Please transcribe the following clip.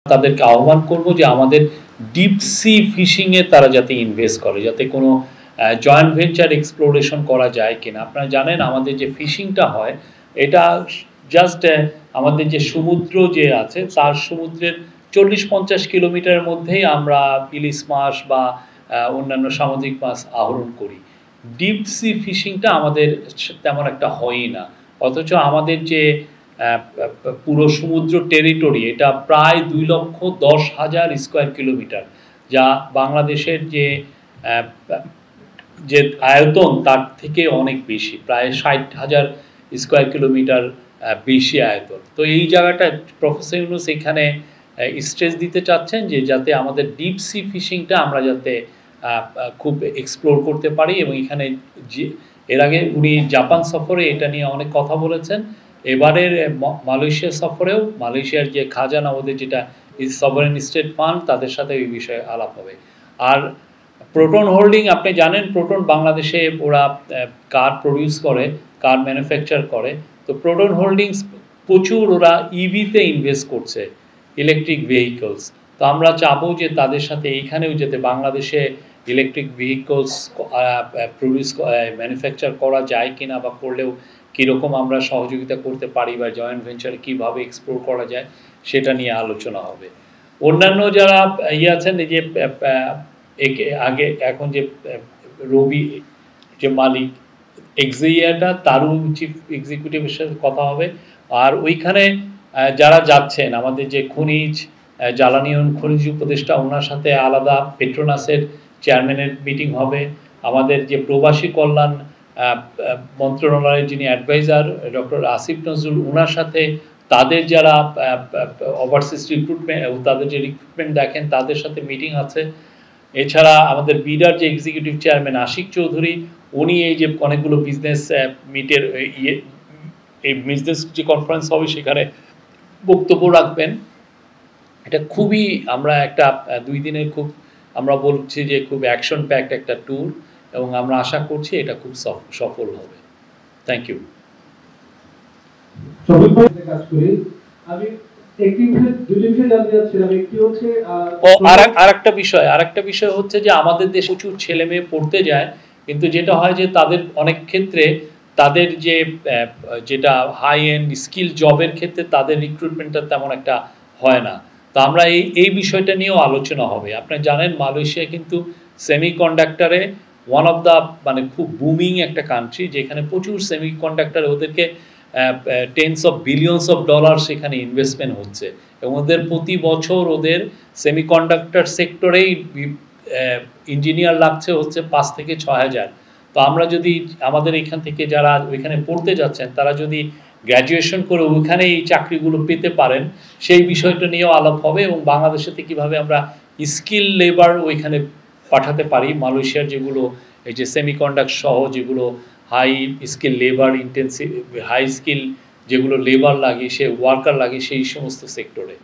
তাদেরকে আহ্বান করব যে আমাদের ডিপ সি ফিশিংয়ে তারা যাতে ইনভেস্ট করে, যাতে কোনো জয়েন্ট ভেঞ্চার এক্সপ্লোরেশন করা যায় কিনা। আপনারা জানেন আমাদের যে ফিশিংটা হয় এটা জাস্ট আমাদের যে সমুদ্র যে আছে তার সমুদ্রের 40-50 কিলোমিটারের মধ্যেই আমরা ইলিশ মাছ বা অন্যান্য সামুদ্রিক মাছ আহরণ করি। ডিপ সি ফিশিংটা আমাদের তেমন একটা হয়ই না, অথচ আমাদের যে পুরো সমুদ্র টেরিটরি এটা প্রায় 2,10,000 স্কোয়ার কিলোমিটার, যা বাংলাদেশের যে আয়তন তার থেকে অনেক বেশি, প্রায় 60,000 স্কোয়ার কিলোমিটার বেশি আয়তন। তো এই জায়গাটা প্রফেসর ইউনূস এখানে স্ট্রেস দিতে চাচ্ছেন যে যাতে আমাদের ডিপ সি ফিশিংটা আমরা যাতে খুব এক্সপ্লোর করতে পারি। এবং এখানে এর আগে উনি জাপান সফরে এটা নিয়ে অনেক কথা বলেছেন, এবারের মালয়েশিয়া সফরেও মালয়েশিয়ার যে খাজানা ওদের যেটা সভারেন স্টেট ফান্ড তাদের সাথে এই বিষয়ে আলাপ হবে। আর প্রোটন হোল্ডিং, আপনি জানেন প্রোটন বাংলাদেশে ওরা কার প্রডিউস করে, কার ম্যানুফ্যাকচার করে। তো প্রোটন হোল্ডিংস প্রচুর ওরা ইভিতে ইনভেস্ট করছে, ইলেকট্রিক ভেহিকলস। তো আমরা চাবো যে তাদের সাথে এইখানেও যেতে বাংলাদেশে ইলেকট্রিক ভেহিকলস প্রডিউস ম্যানুফ্যাকচার করা যায় কিনা, বা করলেও কীরকম আমরা সহযোগিতা করতে পারি, বা জয়েন্ট ভেঞ্চার কীভাবে এক্সপ্লোর করা যায় সেটা নিয়ে আলোচনা হবে। অন্যান্য যারা আছেন এই যে আগে এখন যে রবি যে মালিক এক্সিয়াটা তারও চিফ এক্সিকিউটিভের সাথে কথা হবে। আর ওইখানে যারা যাচ্ছেন আমাদের যে খনিজ জ্বালানি খনিজ উপদেষ্টা ওনার সাথে আলাদা পেট্রোনাসের চেয়ারম্যানের মিটিং হবে। আমাদের যে প্রবাসী কল্যাণ মন্ত্রণালয়ের যিনি অ্যাডভাইজার ডক্টর আসিফ নজরুল ওনার সাথে তাদের যারা ওভারসিজ রিক্রুটমেন্ট তাদের যে রিক্রুটমেন্ট দেখেন তাদের সাথে মিটিং আছে। এছাড়া আমাদের বিডার যে এক্সিকিউটিভ চেয়ারম্যান আশিক চৌধুরী উনি এই যে অনেকগুলো বিজনেস মিটের এই বিজনেস যে কনফারেন্স হবে সেখানে বক্তব্য রাখবেন। এটা খুবই আমরা একটা 2 দিনের খুব আমরা বলছি যে খুব অ্যাকশন প্যাকড একটা ট্যুর, এবং আমরা আশা করছি এটা খুব সফল হবে। Thank you. আমি আরেকটা বিষয় হচ্ছে যে আমাদের দেশে প্রচুর ছেলে মেয়ে পড়তে যায়, কিন্তু যেটা হয় যে তাদের অনেক ক্ষেত্রে তাদের যে যেটা হাই এন্ড স্কিল জবের ক্ষেত্রে তাদের রিক্রুটমেন্টটা তেমন একটা হয় না। তো আমরা এই বিষয়টা নিয়েও আলোচনা হবে। আপনারা জানেন মালয়েশিয়া কিন্তু সেমিকন্ডাক্টরে ওয়ান অফ দ্য মানে খুব বুমিং একটা কান্ট্রি, যেখানে প্রচুর সেমিকন্ডাক্টর ওদেরকে tense of billions of dollar সেখানে ইনভেস্টমেন্ট হচ্ছে, এবং ওদের প্রতি বছর ওদের সেমিকন্ডাক্টর সেক্টরেই ইঞ্জিনিয়ার লাগছে হচ্ছে 5 থেকে 6,000। তো আমরা যদি আমাদের এখান থেকে যারা ওইখানে পড়তে যাচ্ছেন তারা যদি গ্র্যাজুয়েশন করে ওইখানে এই চাকরিগুলো পেতে পারেন, সেই বিষয়টা নিয়েও আলাপ হবে। এবং বাংলাদেশেতে কীভাবে আমরা স্কিল লেবার ওইখানে পাঠাতে পারি, মালয়েশিয়ার যেগুলো এই যে সেমিকন্ডাক্টর সহ যেগুলো high skill labour intensive high skill যেগুলো লেবার লাগে সে ওয়ার্কার লাগে সেই সমস্ত সেক্টরে।